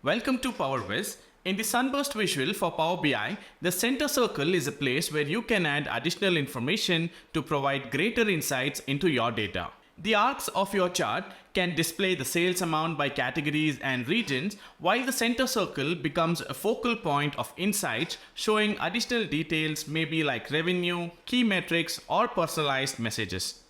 Welcome to Powerviz. In the Sunburst visual for Power BI, the center circle is a place where you can add additional information to provide greater insights into your data. The arcs of your chart can display the sales amount by categories and regions, while the center circle becomes a focal point of insights showing additional details, maybe like revenue, key metrics, or personalized messages.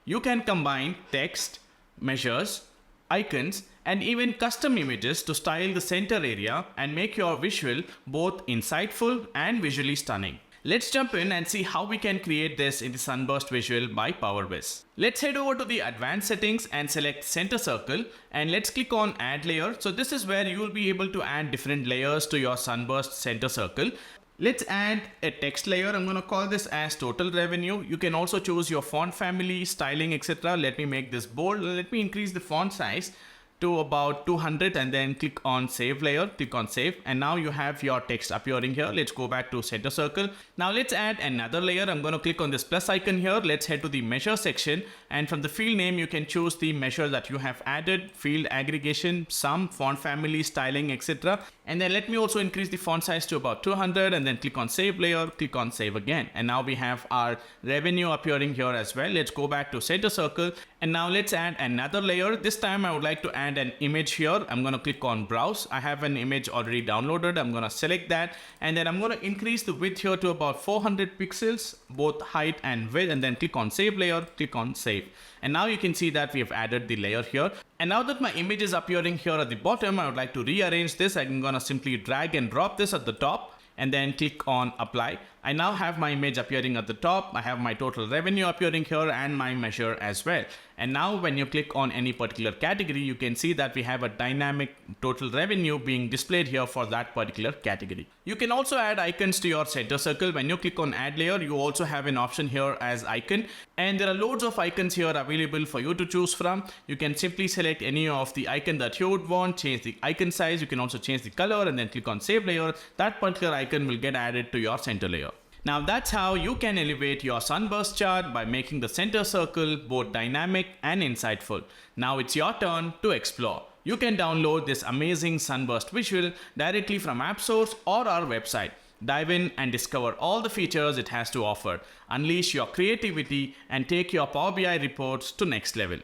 You can combine text, measures, icons, and even custom images to style the center area and make your visual both insightful and visually stunning. Let's jump in and see how we can create this in the Sunburst visual by Powerviz. Let's head over to the advanced settings and select center circle, and let's click on add layer. So this is where you will be able to add different layers to your Sunburst center circle. Let's add a text layer. I'm going to call this as total revenue. You can also choose your font family, styling, etc. Let me make this bold. Let me increase the font size to about 200 and then click on save layer, click on save, and now you have your text appearing here. Let's go back to center circle. Now let's add another layer. I'm going to click on this plus icon here. Let's head to the measure section, and from the field name you can choose the measure that you have added, field aggregation, sum, font family, styling, etc. And then let me also increase the font size to about 200 and then click on save layer, click on save again, and now we have our revenue appearing here as well. Let's go back to center circle, and now let's add another layer. This time I would like to add an image here. I'm going to click on browse. I have an image already downloaded. I'm going to select that, and then I'm going to increase the width here to about 400 pixels, both height and width, and then click on save layer, click on save. And now you can see that we have added the layer here. And now that my image is appearing here at the bottom, I would like to rearrange this. I'm going to simply drag and drop this at the top and then click on apply. I now have my image appearing at the top. I have my total revenue appearing here and my measure as well. And now when you click on any particular category, you can see that we have a dynamic total revenue being displayed here for that particular category. You can also add icons to your center circle. When you click on add layer, you also have an option here as icon, and there are loads of icons here available for you to choose from. You can simply select any of the icon that you would want, change the icon size. You can also change the color and then click on save layer. That particular icon will get added to your center layer. Now that's how you can elevate your Sunburst chart by making the center circle both dynamic and insightful. Now it's your turn to explore. You can download this amazing Sunburst visual directly from App Source or our website. Dive in and discover all the features it has to offer. Unleash your creativity and take your Power BI reports to next level.